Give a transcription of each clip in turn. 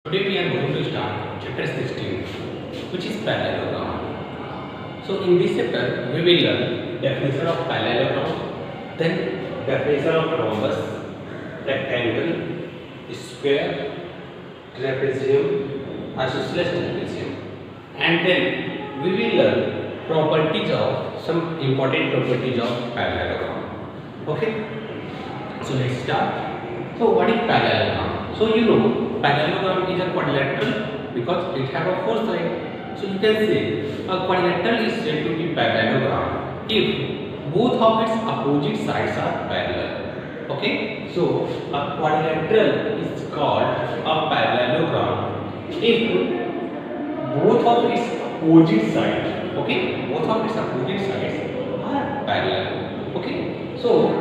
Today we are going to start chapter 16, which is parallelogram. So in this chapter we will learn definition of parallelogram, then definition of rhombus, rectangle, square, trapezium, isosceles trapezium, and then we will learn properties of some important properties of parallelogram. Okay, so let's start. So what is parallelogram? So you know parallelogram is a quadrilateral because it have a four side. So you can say a quadrilateral is said to be parallelogram if both of its opposite sides are parallel. Okay, so a quadrilateral is called a parallelogram if both of its opposite sides, okay, both of its opposite sides are parallel. Okay, so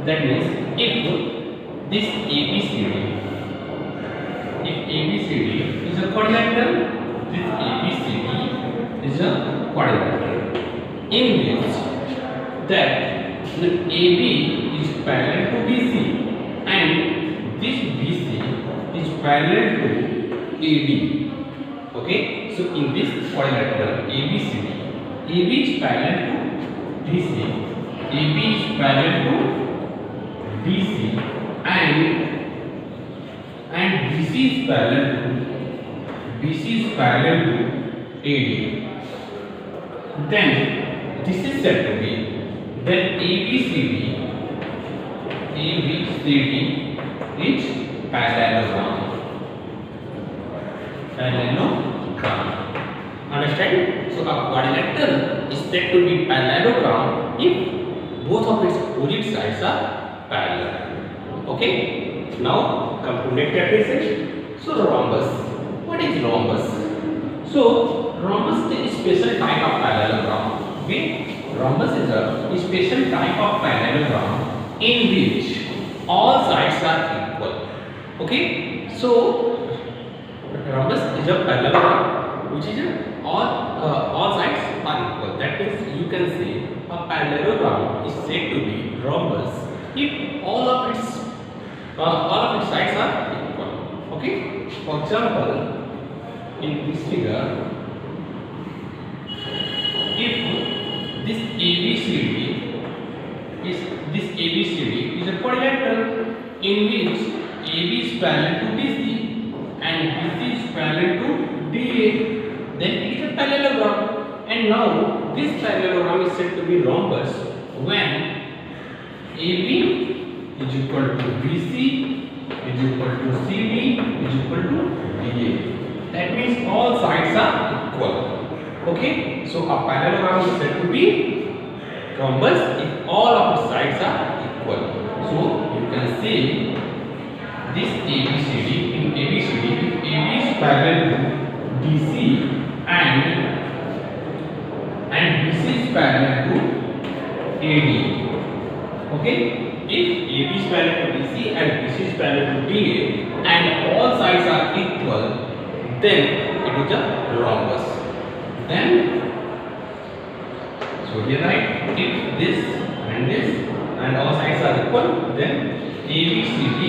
that means if this ABCD, if ABCD is a quadrilateral, this ABCD is a quadrilateral in which that the AB is parallel to BC and this BC is parallel to AB. Okay, so in this quadrilateral ABCD, AB is parallel to BC, AB is parallel to BC, and BC is parallel to AD. Then this is said to be that ABCD is parallelogram. Understand? So a quadrilateral is said to be parallelogram if both of its opposite sides are parallel. Okay, now come to next definition. So rhombus. What is rhombus? So rhombus is a special type of parallelogram. Okay, rhombus is a special type of parallelogram in which all sides are equal. Okay, so rhombus is a parallelogram which is all sides are equal. That means you can say a parallelogram is said to be rhombus if all of its sides are equal. Okay, for example, in this figure, if this ABCD is a quadrilateral in which AB is parallel to BC and BC is parallel to DA, then it is a parallelogram. And now this parallelogram is said to be rhombus when AB is equal to BC is equal to CD is equal to DA. That means all sides are equal. Okay, so a parallelogram is said to be rhombus if all of its sides are equal. So you can say this ABCD in ABCD if AB is parallel to BC and BC is parallel to AD. Okay, if AB is parallel to BC and BC is parallel to DA and all sides are equal, then it is a rhombus. Then, so here write if this and all sides are equal, then ABCD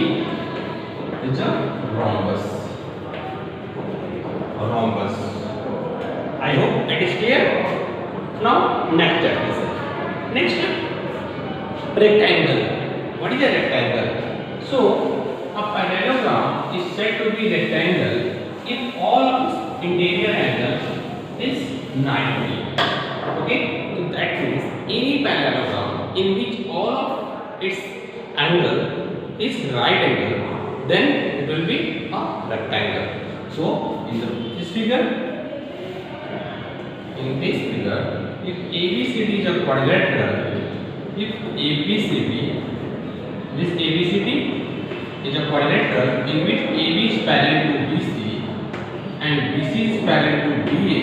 is a rhombus. I hope that is clear. Now next definition. Next, rectangle. What is a rectangle? So a parallelogram is said to be rectangle if all of its interior angle is 90. Okay, so that means any parallelogram in which all of its angle is right angle, then it will be a rectangle. So in this figure, if ABCD is a quadrilateral, if this ABCD is a quadrilateral in which AB is parallel to BC and BC is parallel to DA,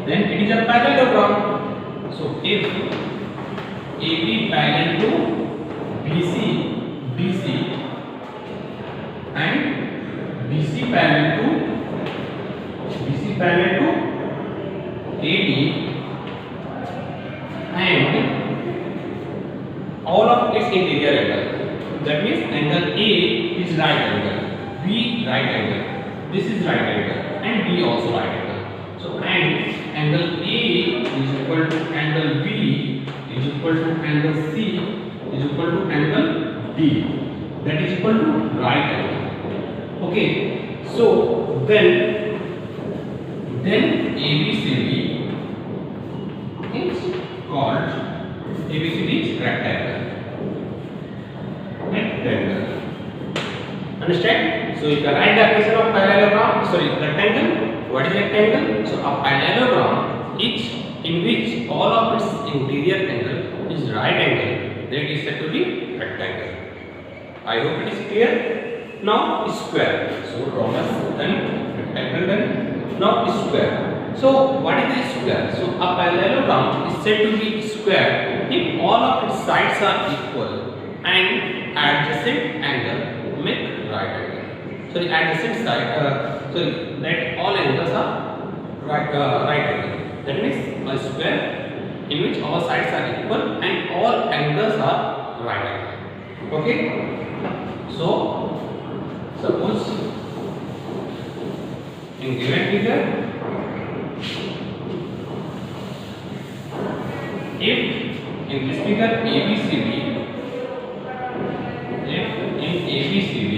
then it is a parallelogram. So if AB parallel to BC and BC parallel to AD and all of its interior angle, that means angle A is right angle, B right angle, this is right angle and B also right angle. So and angle A is equal to angle B is equal to angle C is equal to angle D, that is equal to right angle. Okay, so then ABCD is called, ABCD is rectangle. Understand? So if you write definition of parallelogram, sorry, rectangle. What is rectangle? So a parallelogram is in which all of its interior angle is right angle, that is said to be rectangle. I hope it is clear. Now square. So rhombus, then rectangle, then now square. So what is the square? So a parallelogram is said to be square if all of its sides are equal and adjacent angle make right angle. Sorry, adjacent side. That all angles are right angle. That means a square in which all sides are equal and all angles are right angle. Okay. So suppose in given figure, if in this figure ABCD, if in ABCD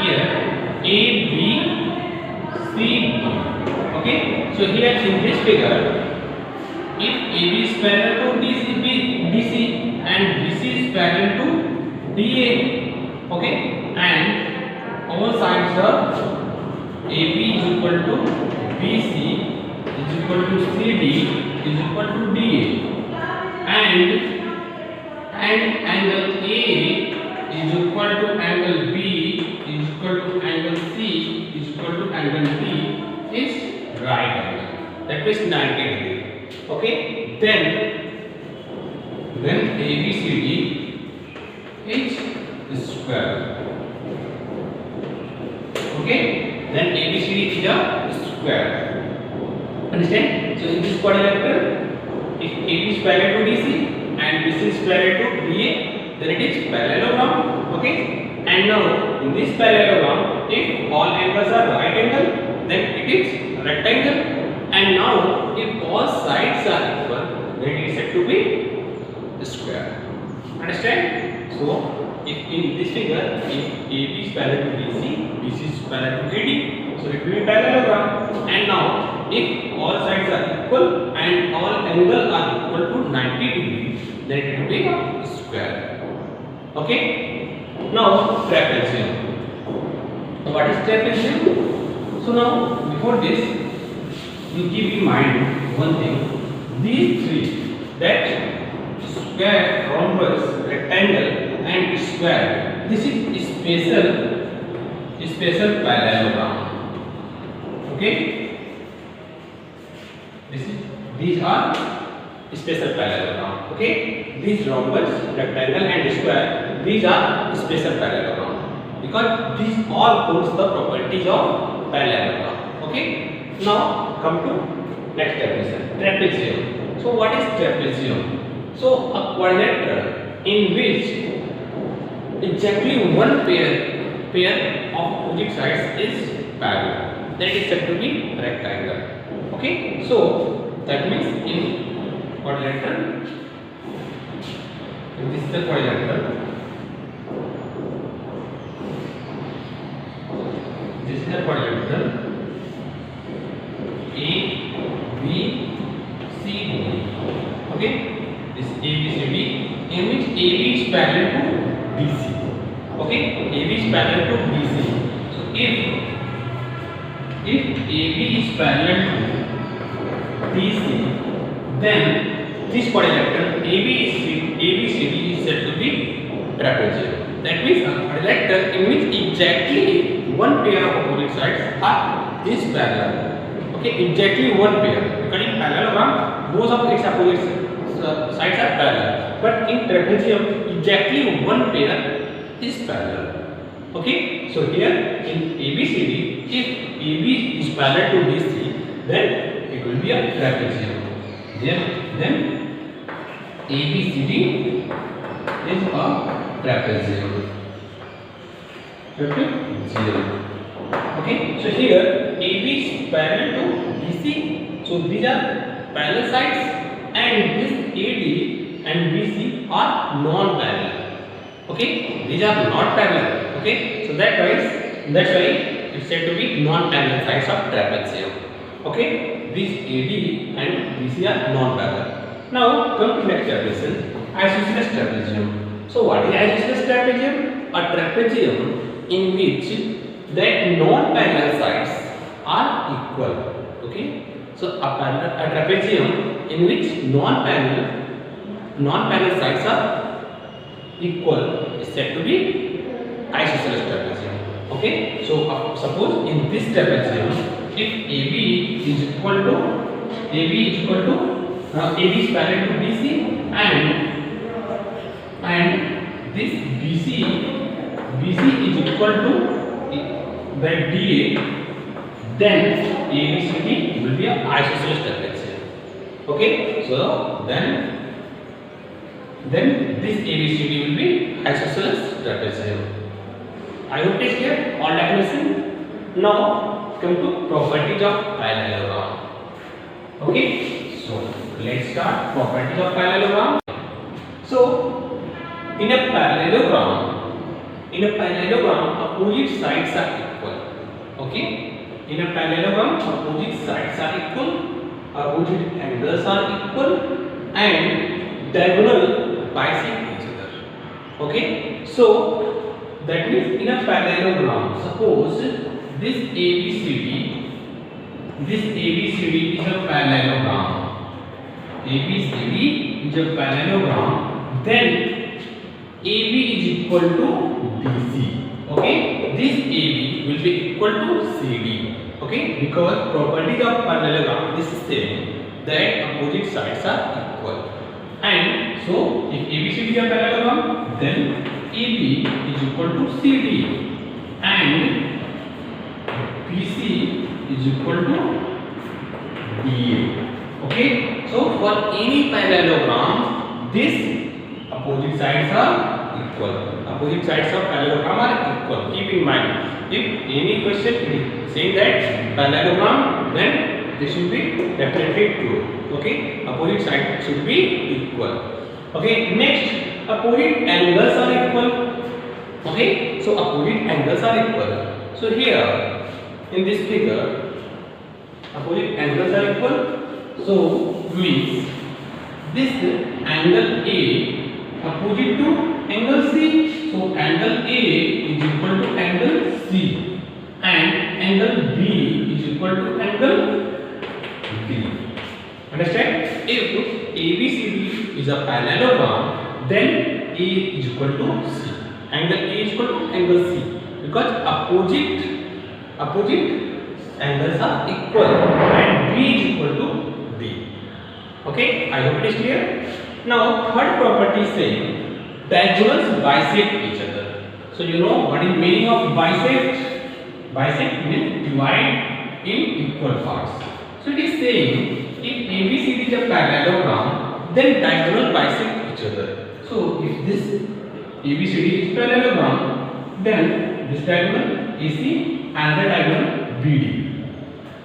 here ABCD, okay, so here in this figure, if AB is parallel to DC and BC is parallel to DA, okay, and all sides are AB is equal to BC is equal to CD is equal to DA, and angle A is equal to angle B is equal to angle C is equal to angle D is right angle, that means 90 degree. Okay, then ABCD is square. Okay, then ABCD is a square. Understand? So in this quadrilateral, if AB is parallel to DC and BC is parallel to DA, then it is parallelogram. Okay, and now in this parallelogram, if all angles are right angle, then it is rectangle. And now if all sides are equal, then it is said to be square. Understand? So if in this figure, if AB is parallel to DC, BC is parallel to AD, so it will be parallelogram. And now if all sides are equal and all angles are equal to 90 degrees, then it will be a square. Okay? Now trapezium. What is trapezium? So now before this, you keep in mind one thing. These three, that square, rhombus, rectangle and square, this is special parallelogram. Okay, these are special parallelogram. Okay, these rhombus, rectangle and square, these are special parallelogram because these all holds the properties of parallelogram. Okay, now come to next definition, trapezium. So what is trapezium? So a quadrilateral in which exactly one pair of opposite sides is parallel, that is said to be rectangle. Okay, so that means in quadrilateral, this is the quadrilateral, this is the quadrilateral A B C D. Okay, this ABCD in which AB is parallel to BC. Okay, AB is parallel to BC. So if AB is parallel to BC, then this quadrilateral ABCD is said to be trapezium. That means a quadrilateral in which exactly one pair of opposite sides is parallel. Okay, exactly one pair. Because in parallelogram, both of its opposite sides are parallel. But in trapezium, exactly one pair is parallel. Okay, so here in ABCD, if AB is parallel to BC, then it will be a trapezium. Then ABCD is a trapezium. Trapezium. Okay, so here AB is parallel to BC, so these are parallel sides, and this AD and BC are non-parallel. Okay, these are not parallel. Okay, so that's why it's said to be non-parallel sides of trapezium. Okay, these AD and BC are non-parallel. Now come to next definition, isosceles trapezium. So what is isosceles trapezium? A trapezium in which that non-parallel sides are equal. Okay, so a trapezium in which non-parallel sides are equal is said to be isosceles trapezium. Okay, so suppose in this trapezium, if AB is equal to AB is parallel to BC, and this BC is equal to that DA, then ABCD will be an isosceles trapezium. Okay, so then this ABCD will be isosceles trapezium. I hope it is clear, all definition. Now come to properties of parallelogram. Okay, so let's start properties of parallelogram. So in a parallelogram, opposite sides are equal. Okay, in a parallelogram, opposite sides are equal, opposite angles are equal, and diagonal bisect each other. Okay, so that means in a parallelogram, suppose this ABCD is a parallelogram. ABCD is a parallelogram. Then AB is equal to BC. Okay, this AB will be equal to CD. Okay, because properties of parallelogram is saying that opposite sides are equal. And so if ABCD is a parallelogram, then AB is equal to CD and BC is equal to BA. Okay, so for any parallelogram, this opposite sides are equal. Opposite sides of parallelogram are equal. Keep in mind, if any question saying that parallelogram, then this should be definitely true. Okay, opposite sides should be equal. Okay, next, opposite angles are equal. Okay, so opposite angles are equal. So here in this figure, opposite angles are equal. So means this angle A opposite to angle C. So angle A is equal to angle C, and angle B is equal to angle D. Understand? If ABCD is a parallelogram, then A is equal to C. Angle A is equal to angle C, because opposite angles are equal, and B is equal to D. Okay, I hope it is clear. Now third property saying diagonals bisect each other. So you know what is meaning of bisect? Bisect means divide in equal parts. So it is saying if ABCD is a parallelogram, then diagonal bisect each other. So if this ABCD is parallelogram, then this diagonal AC and the diagonal BD.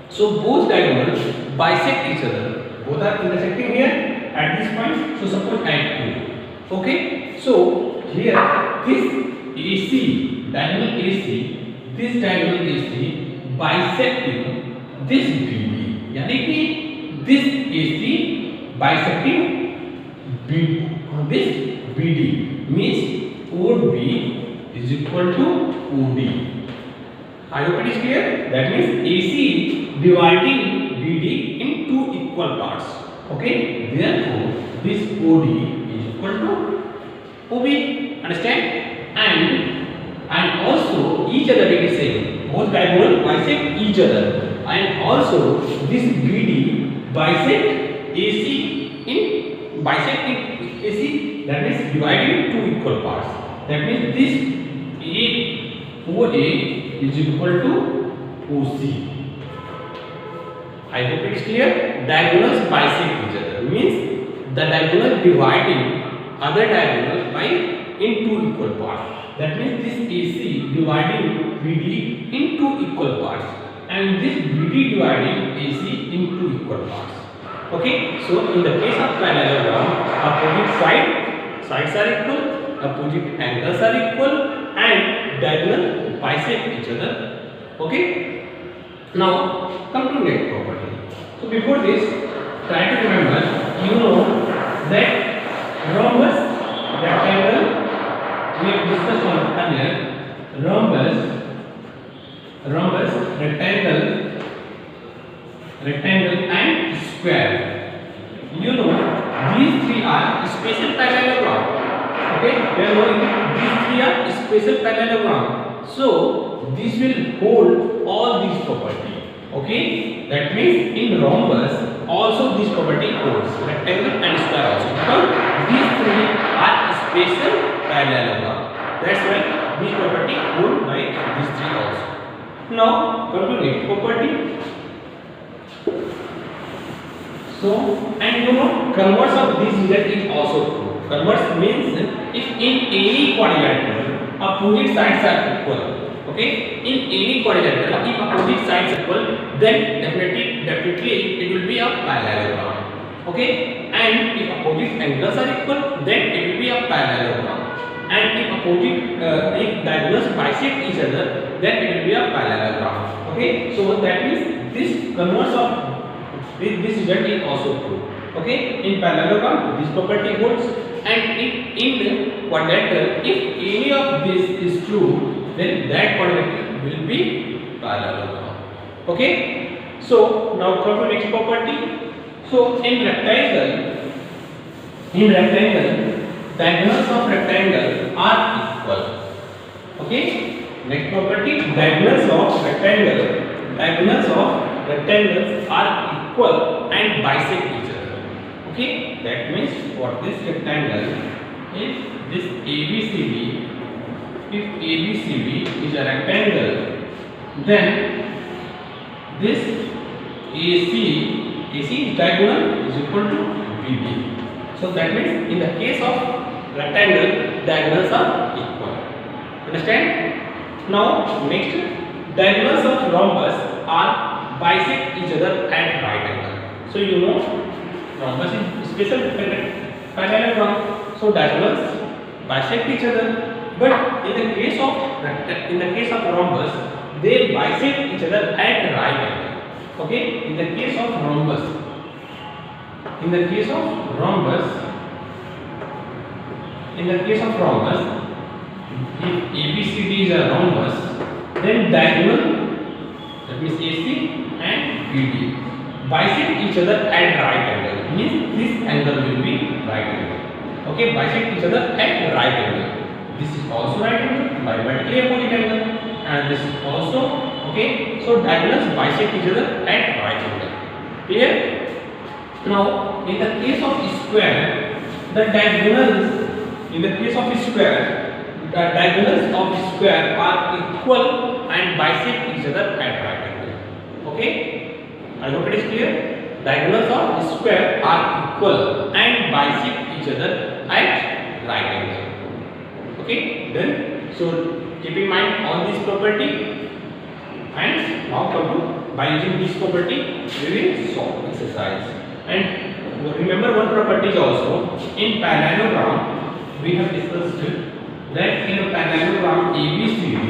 So both diagonals bisect each other. Both are intersecting here at this point. So suppose at 2. Okay. So here this AC, diagonal AC, this diagonal AC bisecting this BD. यानी कि this AC bisecting this BD means OB is equal to OD. I hope it is clear. That means AC dividing BD in two equal parts. Okay. Therefore, this OD is equal to OB. Understand? And also each other it is same. Both diagonal bisect each other. And also this BD bisect AC in AC. That means dividing two equal parts. That means this OA is equal to OC. I hope it is clear. Diagonals bisect each other means the diagonal dividing other diagonal by in two equal parts. That means this AC dividing BD in two equal parts and this BD dividing AC in two equal parts. Okay, so in the case of parallelogram, opposite sides are equal, opposite angles are equal, and diagonal bisect each other. Okay, now come to next property. So before this, try to remember, you know that rhombus, rectangle, we have discussed on earlier, rhombus, rectangle and square. You know these three are special parallelogram. Okay, we are knowing these three are special parallelogram. So this will hold all these property. Okay, that means in rhombus also this property holds, rectangle and square also, because these three are special parallelogram. That's why this property hold by these three also. Now come to next property. So, and you know, converse of this result is also true. Converse means if in any quadrilateral opposite sides are equal. Okay, in any quadrilateral if opposite sides are equal, then definitely it will be a parallelogram. Okay, and if opposite angles are equal, then it will be a parallelogram. And if if diagonals bisect each other, then it will be a parallelogram. Okay, so that means this converse of this result is also true. Okay, in parallelogram this property holds, and in quadrilateral if any of this is true, then that quadrilateral will be parallelogram. Okay, so now come to next property. So in rectangle, diagonals of rectangle are equal. Okay, next property, diagonals of rectangles are equal and bisect each other. Okay, that means for this rectangle, if this ABCD is a rectangle, then this AC is diagonal is equal to BD. So that means in the case of rectangle, diagonals are equal. Understand? Now next, diagonals of rhombus are bisect each other at right angle. So you know rhombus is special parallelogram. So diagonals bisect each other. But in the case of rhombus, they bisect each other at right angle. Okay, in the case of rhombus, if ABCD is a rhombus, then diagonal, that means AC and BD, bisect each other at right angle. Means this angle will be right angle. Okay, bisect each other at right angle. This is also right angle by vertically opposite angle, and this is also okay. So diagonals bisect each other at right angle. Clear? Now in the case of square, the diagonals of square are equal and bisect each other at right angle. Okay, I hope it is clear. Diagonals of square are equal and bisect each other at right angle. Okay, then so keep in mind all this property, and now come to, by using this property we will solve exercise. And remember one property is also in parallelogram. We have discussed that in a parallelogram ABCD,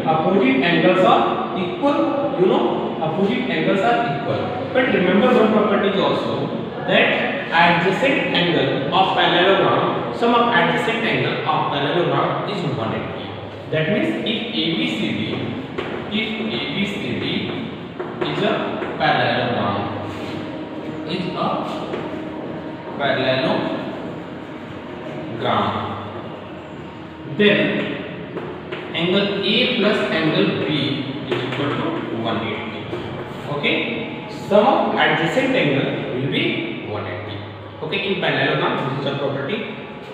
opposite angles are equal. You know, opposite angles are equal. But remember one property is also that adjacent angle of parallelogram, sum of adjacent angle of parallelogram is 180. That means if ABCD is a parallelogram, then angle A plus angle B is equal to 180. Okay, sum of adjacent angle will be 180. Okay, in parallelogram this is a property.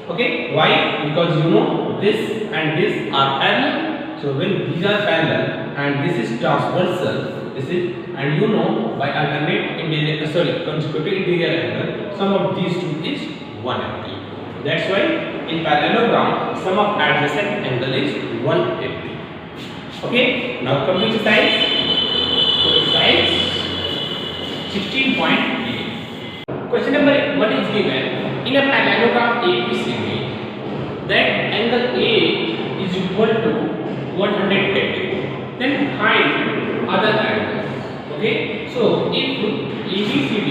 Okay, why? Because you know this and this are parallel. So when these are parallel and this is transversal, this is, and you know by alternate consecutive interior angle, sum of these two is 180. That's why in parallelogram sum of adjacent angle is 180. Okay, now coming to size. So size 16.8. Question number 1 is given in a parallelogram ABCD that angle A is equal to 110. Then find other angles. Okay, so if ABCD,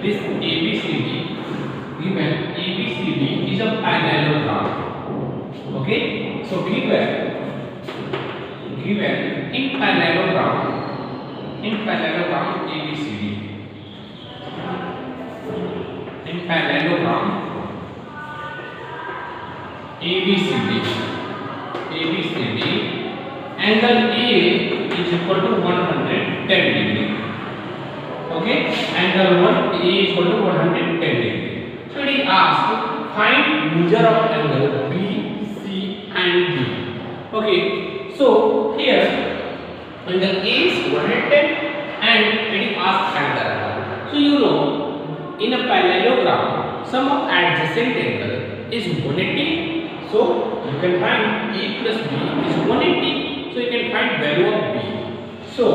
this ABCD given ABCD is a parallelogram. Okay, so given in parallelogram ABCD, in parallelogram ABCD, angle A is equal to 110 degree. Okay, angle 1 A is equal to 110 degree. So it is asked find measure of angle B, C and D. Okay, so here angle A is 110 and it is asked angle. So you know in a parallelogram sum of adjacent angle is 180. So you can find A plus B is 180. So you can find value of B. So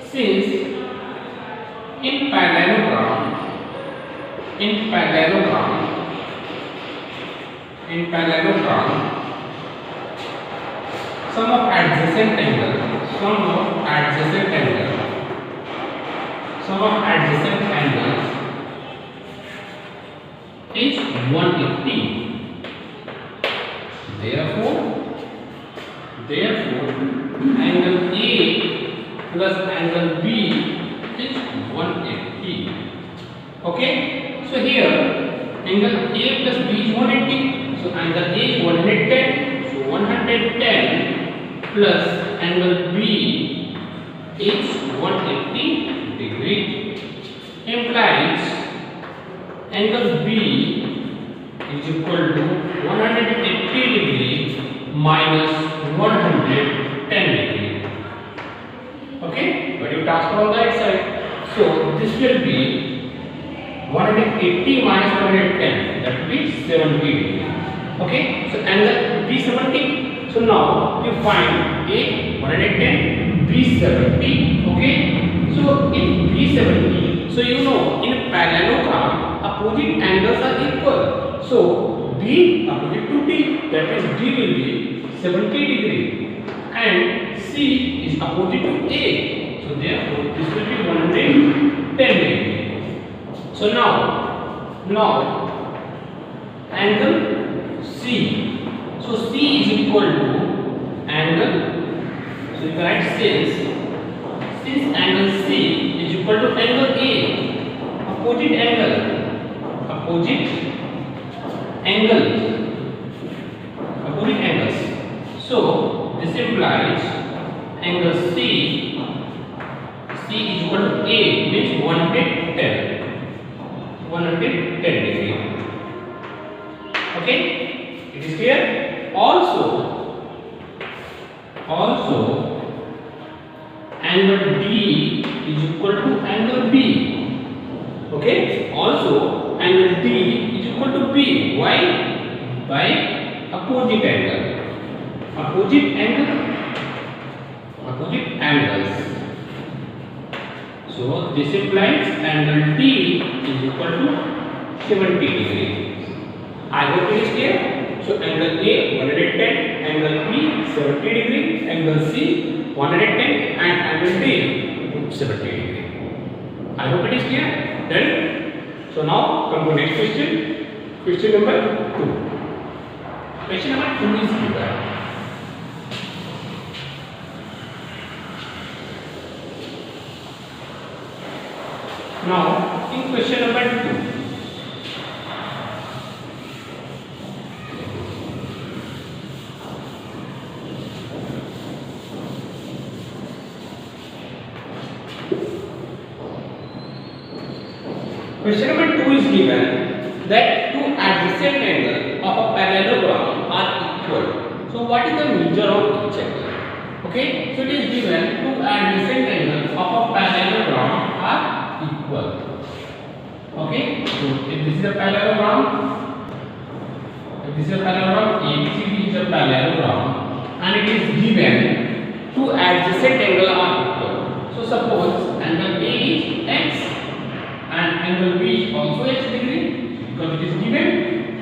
since in parallelogram sum of adjacent angle is 180. Therefore angle A plus angle B is 180. Okay, so here angle A plus B is 180. So angle A is 110. So 110 plus angle B is 180 degree implies angle B is equal to 180 degree minus 110 degree. Okay, but you transfer on the right side. So this will be 180 minus 110, that will be 70 degree. Okay, so angle B 70. So now you find A 110, B 70. Okay, so in B 70, so you know in parallelogram opposite angles are equal. So B opposite to D, that means D will be 70 degree and C is opposite to A. So therefore this will be 110 degree. So now angle C. So C is equal to angle. So you can write since angle C is equal to angle A, opposite angles. So this implies angle C is equal to A, means 110 degree. Okay, it is clear. Also angle D is equal to angle B. Okay, also angle D is equal to B. Why? By opposite angles. So this implies angle D is equal to 70 degree. I hope it is clear. So angle A 110, angle B 70 degree, angle C 110 and angle D 70 degree. I hope it is clear. Then so now come to next question. Question number 2. Question number 2 is given. Now in question number 2, question number 2 is given that two adjacent angles of a parallelogram are equal. So what is the measure of each angle? Okay, so it is given two adjacent angles of a parallelogram are equal. Okay, So if this is a parallelogram, ABCD is a parallelogram and it is given two adjacent angles are equal. So suppose angle A is x and angle B is also x degree, because it is given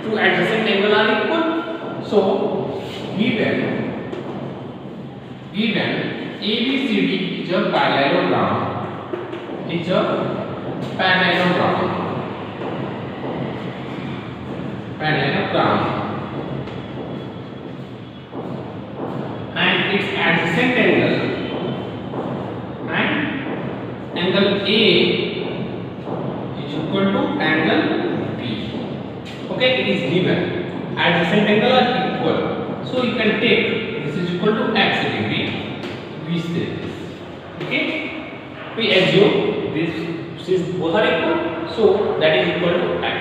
two adjacent angles are equal. So given ABCD is a parallelogram. And its adjacent angle A is equal to angle B. Okay, it is given adjacent angle are equal. So you can take this is equal to x degree. We say this. Okay, we assume this since both are equal, so that is equal to x.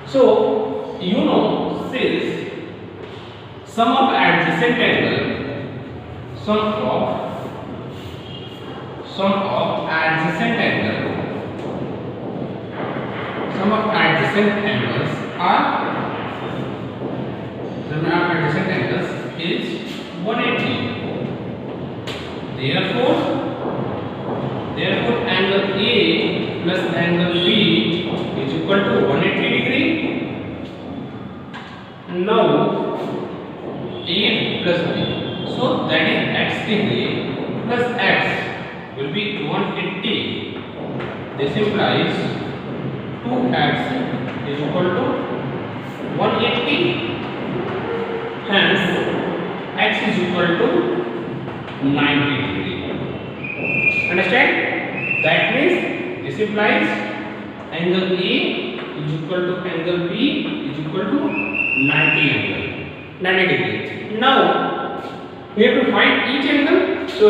So you know since sum of adjacent angle is 180. Therefore angle A plus angle B is equal to 180 degree. Now A plus B, so that is x degree plus x will be 180. This implies 2x is equal to 180. Hence x is equal to 90 degree. Understand? That means this implies angle A is equal to angle B is equal to 90 degree. Now we have to find each angle. So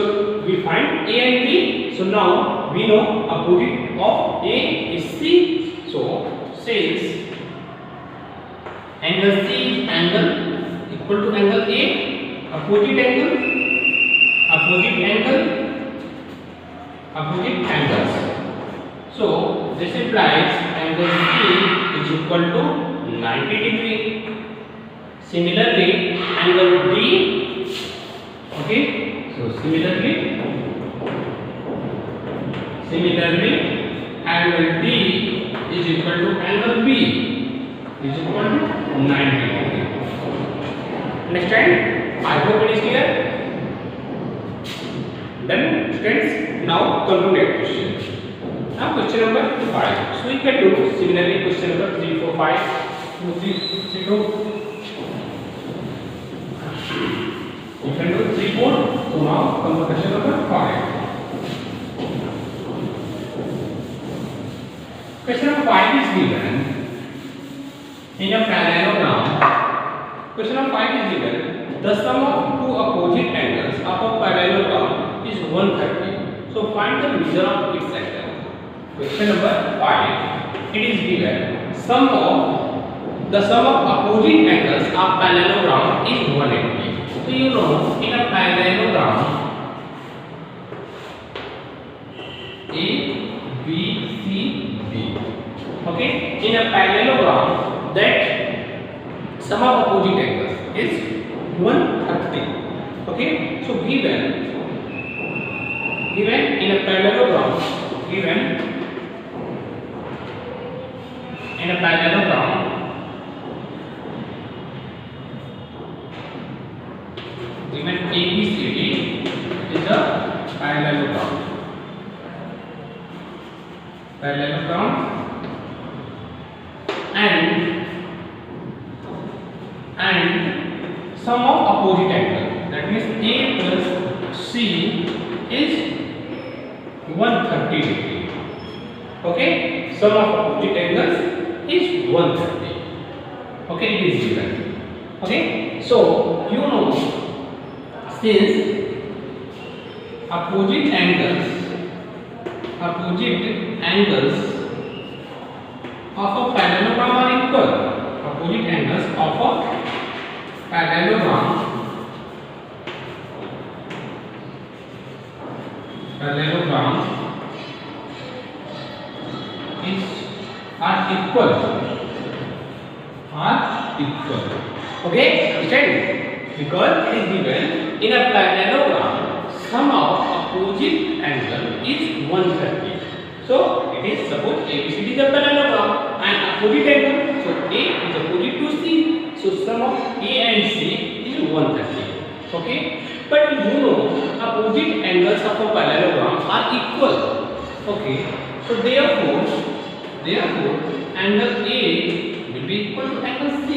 we find A and B. So now we know opposite of A is C. So since angle C is angle equal to angle A, opposite angles. So this implies angle C is equal to 90 degree. Similarly, angle D. Okay. So similarly, angle D is equal to angle B is equal to 90 degree. Understand? I hope it is clear. Then students, now come to next question. Now question number 5. So we can do similarly question number 3, 4, 5, 2, 3, 2. You can do 3, 4. So now come to question number 5. Question number 5 is given in a parallelogram. Question number 5 is given. The sum of two opposite angles of a parallelogram is 130. So find the measure of its angle. Question number 5. It is given the sum of opposite angles of parallelogram is 180. So you know in a parallelogram A, B, C, D. Okay, in a parallelogram that sum of opposite angles is 130. Okay, so given in a parallelogram, given ABCD is a parallelogram. And sum of opposite angle, that means A plus C is 130 degree. Okay, sum of opposite angles is 130. Okay, it is given. Okay, so you know since opposite angles of a parallelogram are equal. Opposite angles of a parallelogram is are equal. Okay, understand? Because it is given in a parallelogram, sum of opposite angle is 130. So it is, suppose ABCD is a parallelogram and opposite angle. So A is opposite to C. So sum of A and C is 130. Okay, but you know opposite angles of a parallelogram are equal. Okay, so therefore angle A will be equal to angle C.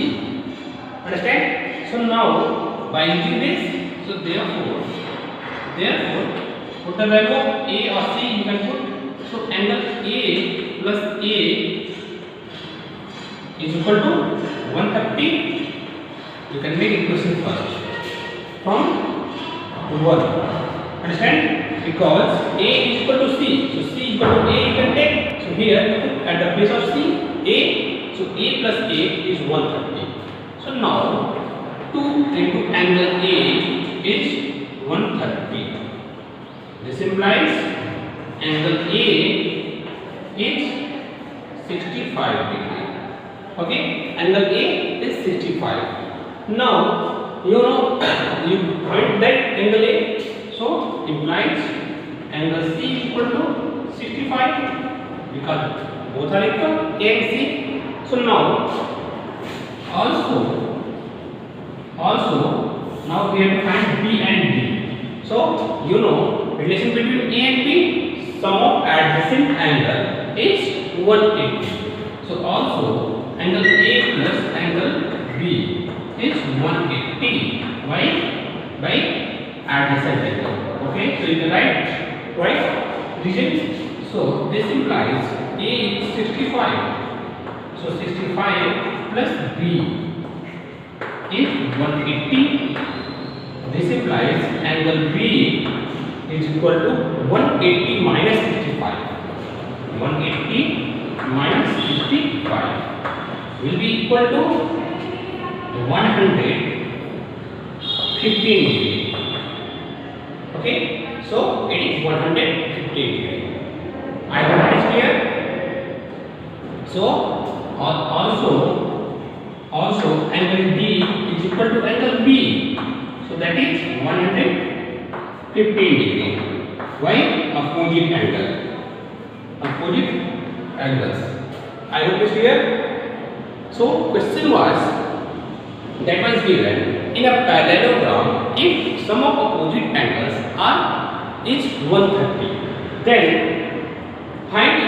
Understand? So now by using this, so therefore put the value of A or C you can put. So angle A plus A is equal to 130. You can make equation first from 1. Understand? Because A is equal to C. So C equal to A you can take. So here at the place of C, A. So A plus A is 130. So now 2 into angle A is 130. This implies angle A is 65 degree. Okay, angle A is 65. Now you know you find that angle A, so implies angle C equal to 65 because both are equal, A and C. So now also now we have to find B and D. So you know relation between A and B, sum of adjacent angle is 180. So also angle A plus angle B is 180. Why? By adjacent angle. Okay, so you can write right reason. So this implies A is 65. So 65 plus B is 180. This implies angle B is equal to 180 minus 65. 180 minus 65 will be equal to 115 degree. Okay, so it is 115 degree. I hope it is clear. So also angle D is equal to angle B. So that is 115 degree. Why? Opposite angles. I hope it is clear. So question was given in a parallelogram, if sum of opposite angles is 130, then find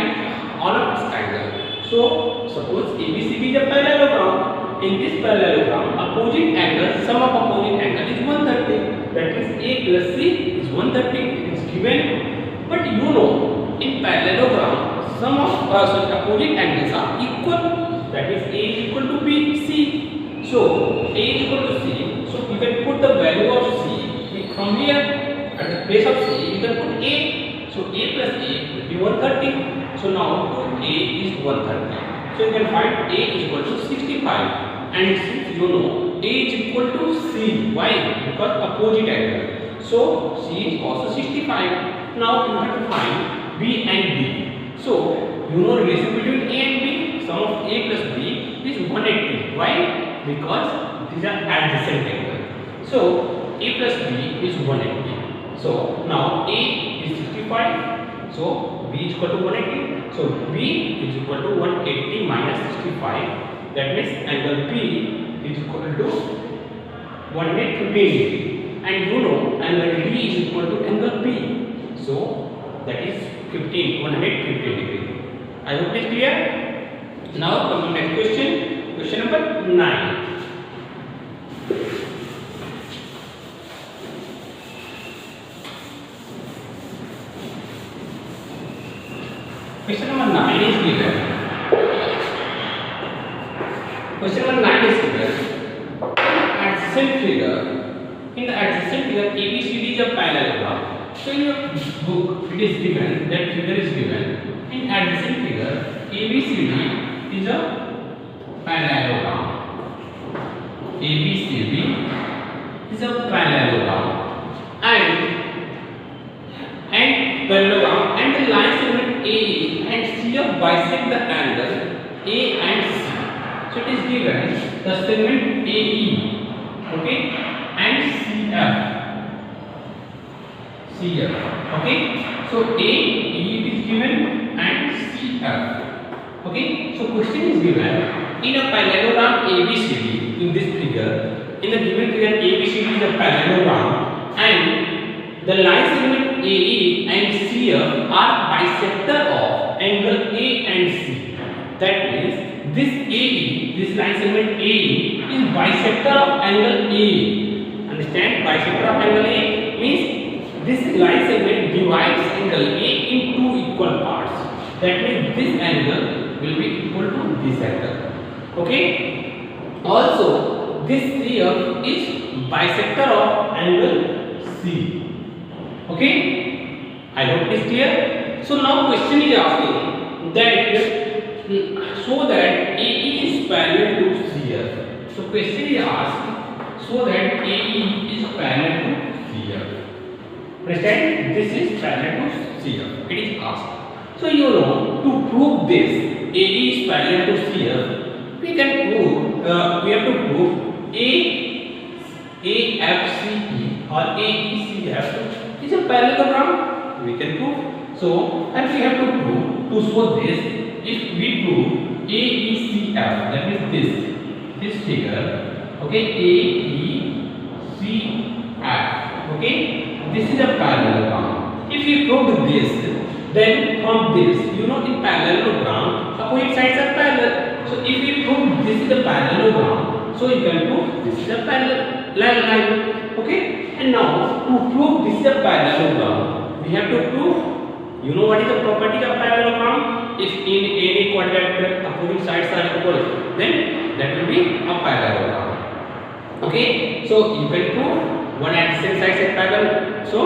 all of its angle. So suppose ABCD is a parallelogram. In this parallelogram, opposite angle, sum of opposite angle is 130. That is A plus C is 130. It is given. But you know in parallelogram, sum of opposite angles are equal. That is A is equal to B, C. So A is equal to C. So you can put the value of C from here at the place of C. You can put A. So A plus A will be 130. So now A is 130. So you can find A is equal to 65. And since you know A is equal to C. Why? Because opposite angle. So C is also 65. Now you have to find B and D. So you know relation between A and B. Sum of A plus B is 180. Why? Because these are adjacent angle. So A plus B is 180. So now A is 65. So B is equal to 180. So B is equal to 180 minus 65. That means angle B is equal to 115 degree. And you know angle D is equal to angle B. So that is 115 degree. I hope it is clear. Now come to next question. Question number 9. Question number 9 is given. Question number 9 is given. In the adjacent figure, ABCD is a parallelogram. So in your book, it is given, that figure is given. In adjacent figure, ABCD is a parallelogram. ABCD is a parallelogram. And parallelogram and the line segment A and C bisect the angle A and C. So it is given the segment AE, okay, and CF, okay. So AE it is given and CF, okay. So question is given in a parallelogram ABCD in this figure. In the given figure, ABCD is a parallelogram and the line segment AE and CF are bisector of angle A and C. That means this AE, this line segment AE is bisector of angle A. Understand? Bisector of angle A means this line segment divides angle A in two equal parts. That means this angle will be equal to this angle. Okay? Also, this CF is bisector of angle C. Okay? I hope it is clear. So now question is asking that so that AE is parallel to CF. So question is asked so that AE is parallel to CF. Understand? This is parallel to CF. It is asked. So you know, to prove this AE is parallel to CF, we can prove we have to prove AFCE or AECF is a parallelogram. We can prove. So, and we have to prove to show this. If we prove AECF, that means this figure, okay, AECF, okay, this is a parallelogram. If we prove this, then from this, you know, in parallelogram, opposite sides are parallel. So, if we prove this is a parallelogram, so you can prove this is a parallel line, okay? And now to prove this is a parallelogram, we have to prove, you know what is the property of parallelogram? If in any quadrilateral opposite sides are equal, then that will be a parallelogram. Okay? So you can prove one adjacent sides are parallel. So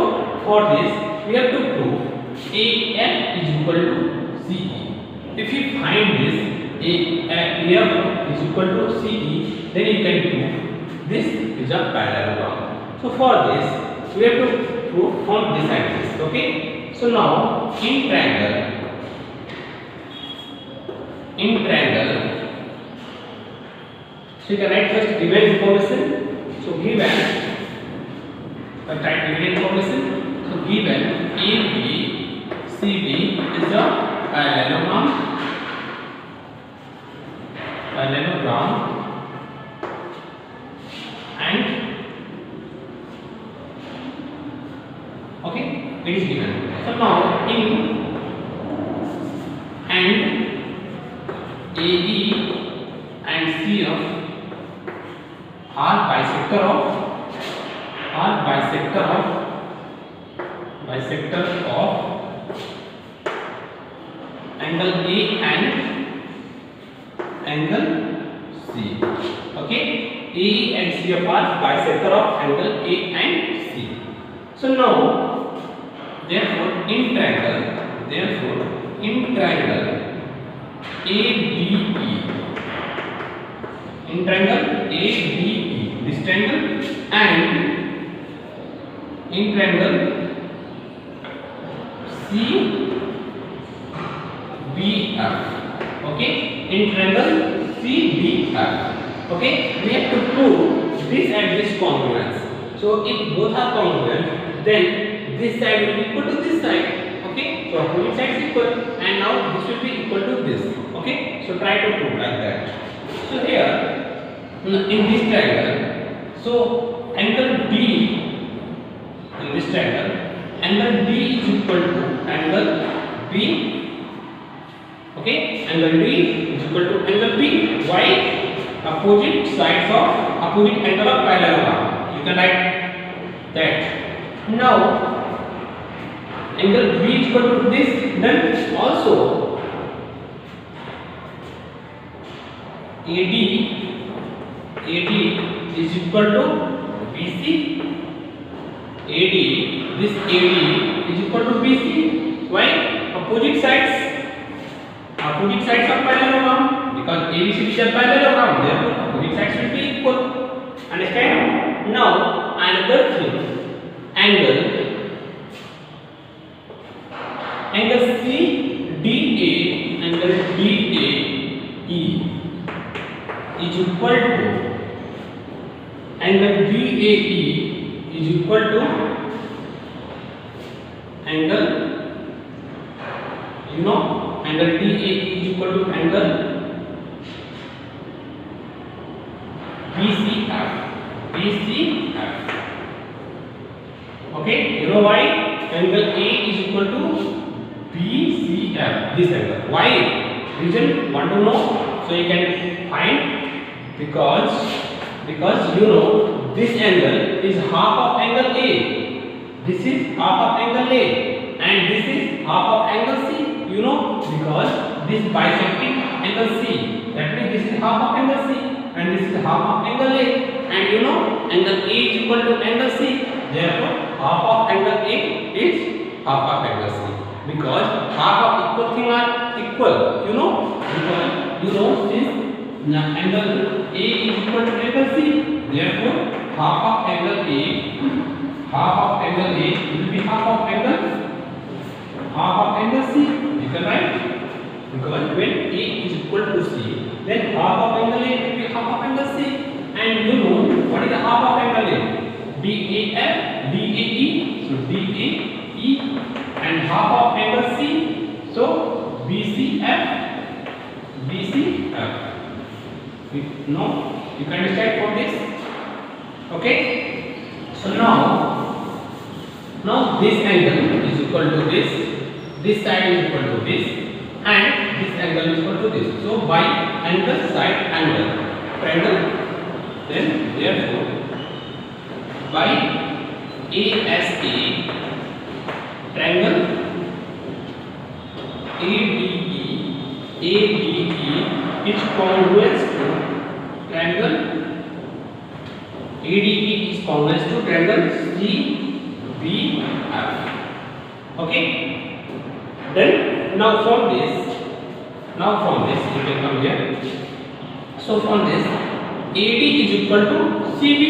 for this, we have to prove AF is equal to CE. If you find this AF is equal to CE, then you can prove this is a parallelogram. So for this, we have to prove from this axis. Okay. So now in triangle, so you can write first given information. So given, type given information. So given ABCD is a parallelogram. And okay, it is given. So now in and AE and CF are bisector of angle A and angle C. Okay, AE and CF are bisector of angle A and C. So now, therefore in triangle ADE, this triangle, and in triangle CBF. Okay, in triangle CBF. Okay, we have to prove this and this congruence. So if both are congruent, then this side will be equal to this side. Okay, so opposite sides equal, and now this will be equal to this. Okay, so try to prove like that. So here in this triangle, so angle D in this triangle, angle D is equal to angle B. Okay, angle D is equal to angle B. Why? Opposite sides of opposite angle of parallelogram. You can write that. Now angle B is equal to this. Then also AD is equal to BC. This AD is equal to BC. Why? Opposite sides of parallelogram, because ABC is a parallelogram, therefore opposite sides will be equal. Understand? Now another thing, angle CDA is equal to angle BAE is equal to angle, you know, angle DAE is equal to angle BCF. Okay, you know why? Angle A is equal to BCF, this angle. Why? Reason want to know? So you can find, because you know this angle is half of angle A. This is half of angle A, and this is half of angle C. You know, because this bisecting angle C. That means this is half of angle C, and this is half of angle A. And you know, angle A is equal to angle C. Therefore, half of angle A is half of angle C. Because half of equal thing are equal. You know, because you know this angle A is equal to angle C. Therefore, half of angle A will be half of angle C. You can write, because when A is equal to C, then half of angle A will be half of angle C. And you know what is the half of angle A? DAE. So DAE, and half of angle C. So BCF. No, you can decide from this. Okay. So now this angle is equal to this. This side is equal to this, and this angle is equal to this. So by angle, side, angle, triangle. Then therefore by ASA triangle ADE is congruous to triangle ADE is congruous to triangle CBF. Okay. Then now from this you can come here. So from this AD is equal to CD.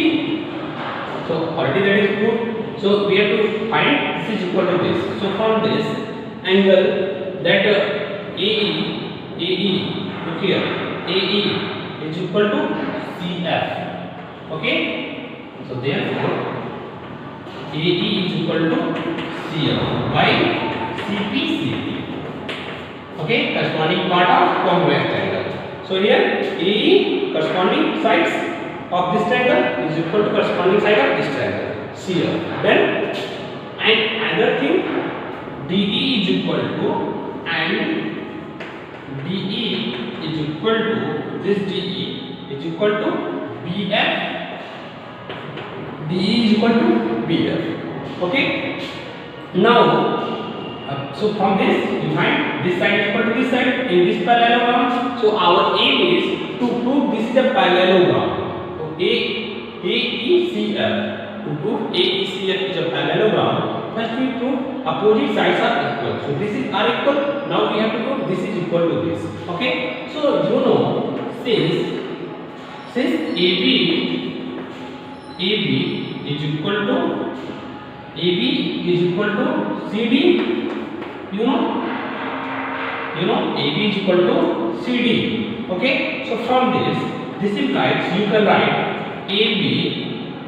So already that is good. So we have to find this is equal to this. So from this angle that AE, look here, AE is equal to CF. Okay. So therefore AE is equal to CF by CPCD. Okay, corresponding part of congruous triangle. So here AE corresponding sides of this triangle is equal to corresponding side of this triangle CF. Then and another thing, DE is equal to, and DE is equal to this DE is equal to BF. DE is equal to BF. Okay. Now so from this you find this side is equal to this side in this parallelogram. So our aim is to prove this is a parallelogram. So AECF, to prove AECF is a parallelogram, first we prove opposite sides are equal. So this is are equal. Now we have to prove this is equal to this. Okay. So you know, since AB is equal to CD. You know AB is equal to CD. Okay. So from this implies you can write AB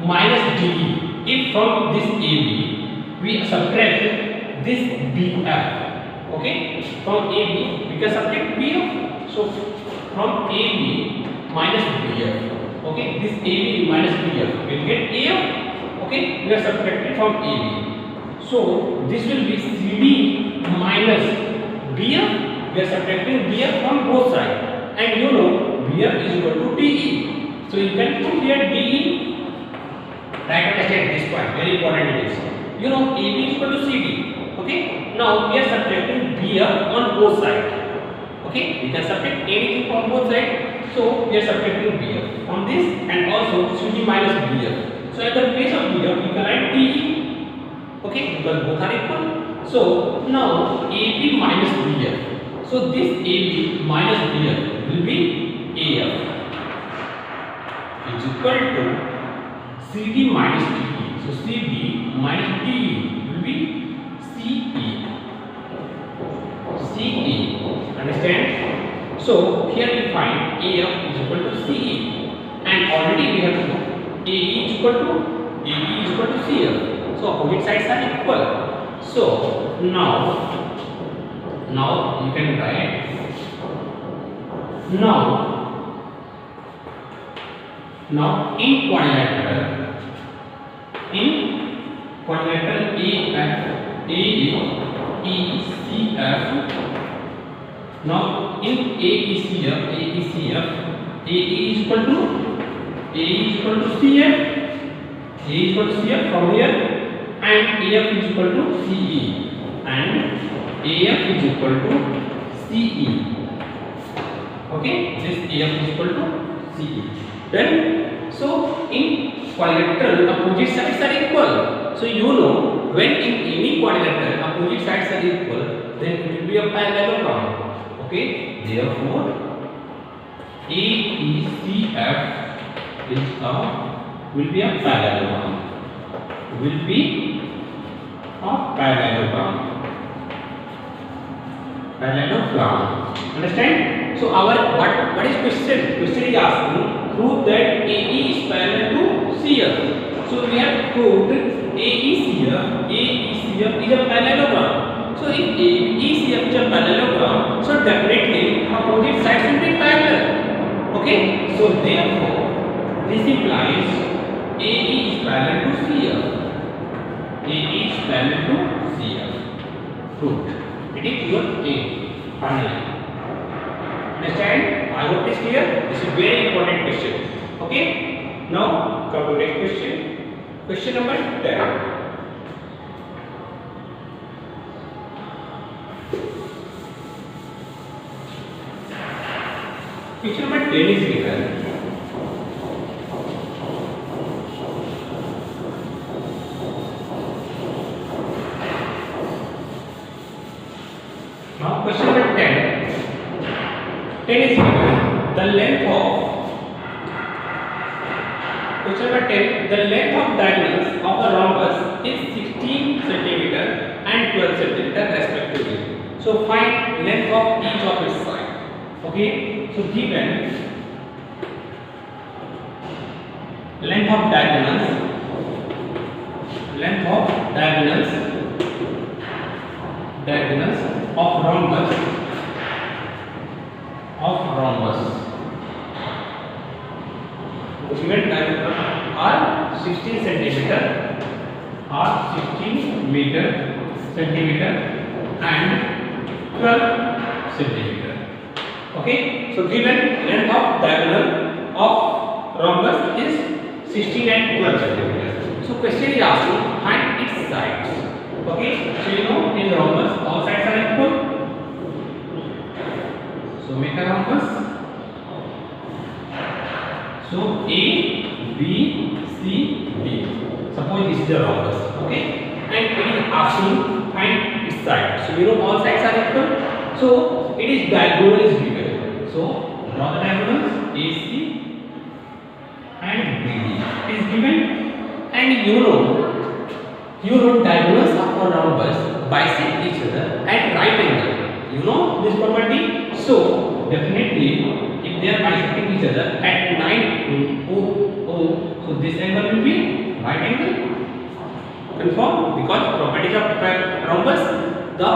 minus DE. If from this AB we subtract this BF. Okay. From AB we can subtract BF. So from AB minus BF. Okay. This AB minus BF will get AF. Okay. We are subtracted from AB. So this will be CD minus BF. We are subtracting BF from both sides, and you know BF is equal to DE. So you can put here DE. Try to understand this point. Very important it is. You know AB is equal to CD. Okay. Now we are subtracting BF on both sides. Okay. We can subtract anything from both sides. So we are subtracting BF from this, and also CD minus BF. So at the place of BF we can write DE. Okay, because both are equal. So now AB minus BF. So this AB minus BF will be AF is equal to CD minus DE. So CD minus DE will be CE. Understand? So So here we find AF is equal to CE, and already we have to know AE is equal to AB is equal to CF. So opposite sides are equal. So now you can write now in quadrilateral AF AECF. Now in AECF AE is equal to CF. A is equal to CF from here, and AF is equal to CE, and AF is equal to CE. Okay, this AF is equal to CE. Then, so in quadrilateral opposite sides are equal. So you know, when in any quadrilateral opposite sides are equal, then it will be a parallelogram. Okay, therefore AECF will be a parallelogram. Understand? So our what is question? Question is asking prove that AE is parallel to CF. So we have proved AECF is a parallelogram. So if AECF is a parallelogram, so definitely opposite sides will be parallel. Okay? So therefore this implies AE is parallel to CF. AE is parallel to CF. Proved. It is your A. Finally. Understand? I hope it is clear. This is very important question. Okay? Now come to next question. Question number 10. Question number 10 is given. Now question number 10 is given. The length of question number 10, the length of diagonals of the rhombus is 16 cm and 12 cm respectively. So find length of each of its side. Okay, so given length of diagonals of rhombus given diagonals are 16 centimeter centimeter and 12 centimeter. Okay, so given length of diagonal of rhombus is 16 and 12 centimeter. So question is asking find its sides. Okay, so you know in rhombus all sides are equal. So make a rhombus. So A, B, C, D. Suppose this is the rhombus. Okay, and it is asking find its side. So you know all sides are equal. So it is diagonal is given. So draw the diagonals AC and BD is given, and you know diagonals of a rhombus bisect each other at right angle. You know this property. So definitely if they are bisecting each other at 9 O, so this angle will be right angle. Confirm? Because properties of rhombus, the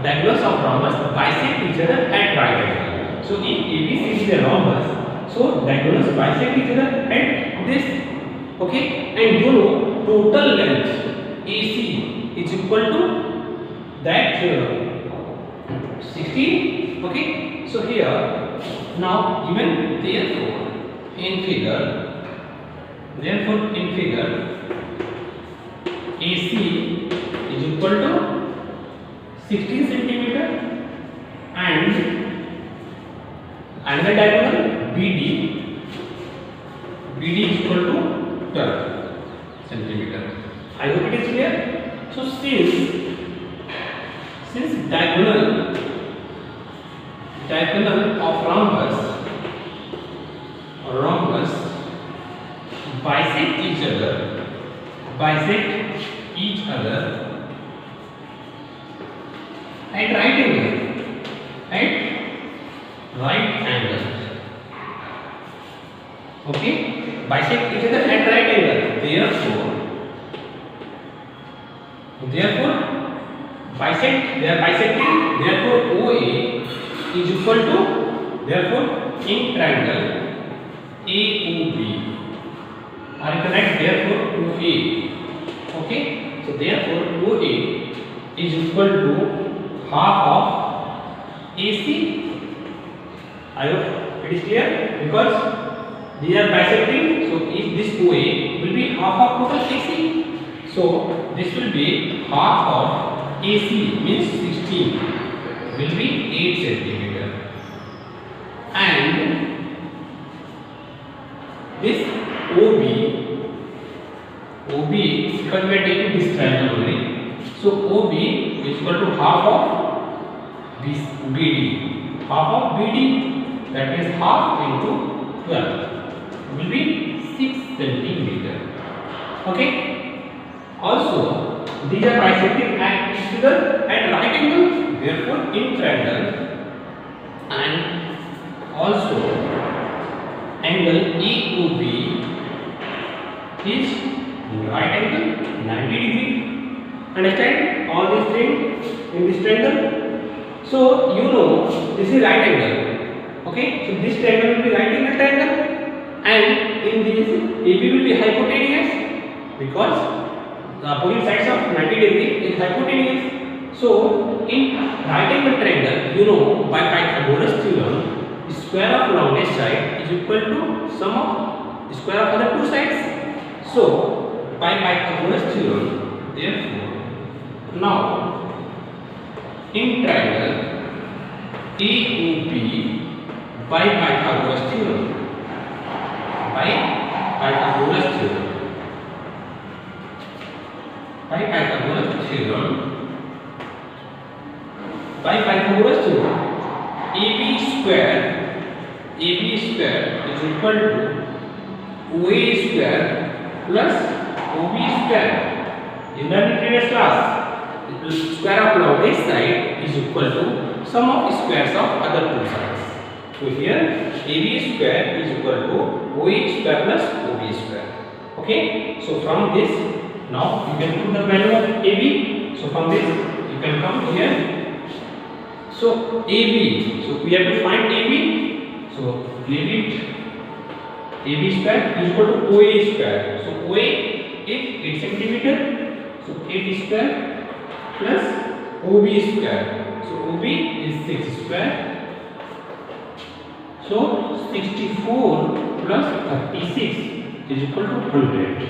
diagonals of rhombus bisect each other at right angle. So if ABC is a rhombus, so diagonals bisect each other at this. Okay, and you know total length AC is equal to that 16. Okay, so here now given therefore in figure AC is equal to 16 centimeter and another diagonal BD is equal to 12 centimeter. I hope it is clear. So since diagonal of rhombus bisect each other at right Okay, bisect each other at right angle. Therefore bisect, they are bisecting. Therefore OA is equal to, therefore in triangle AOB are correct. Therefore OA. Okay, so therefore OA is equal to half of AC. I hope it is clear, because they are bisecting. So if this OA will be half of total AC, so this will be half of AC, means 16 will be 8 centimeter, and this OB, because we are taking this triangle only, so OB is equal to half of BD, that means half into 12 will be 6 centimeter. Okay, also these are bisecting at each other at right angle, therefore in triangle, and also angle EOB is right angle 90 degree. Understand all these things in this triangle? So you know this is right angle. Okay, so this triangle will be right angle triangle, and in this AB will be hypotenuse, because the opposite sides of 90 degree is hypotenuse. So in right angle triangle, you know by Pythagoras theorem, the square of longest side is equal to sum of the square of other two sides. So by Pythagoras theorem, therefore now in triangle AOB by Pythagoras theorem, by Pythagoras theorem, AB square is equal to OA square plus OB square. In the previous class, the square of longest side is equal to sum of squares of other two sides. So here AB square is equal to OA square plus OB square. Okay, so from this now you can put the value of AB. So from this you can come here. So AB, so we have to find AB. So leave it. AB square is equal to OA square. So OA is 8 centimeter. So 8 square plus OB square. So OB is 6 square. So 64 plus 36 is equal to 100.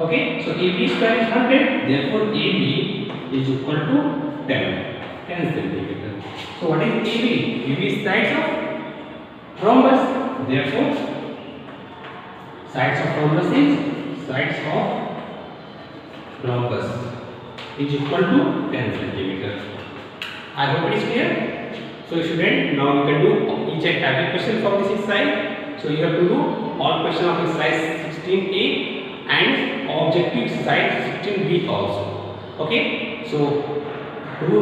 Okay, so AB square is 100. Therefore AB is equal to 10 centimeter. So what is AB? AB is sides of rhombus. Therefore sides of rhombus is equal to 10 centimeter. I hope it is clear. So student, now you can do each and every question from this exercise. So you have to do all question of exercise 16A and objective exercise 16B also. Okay, so do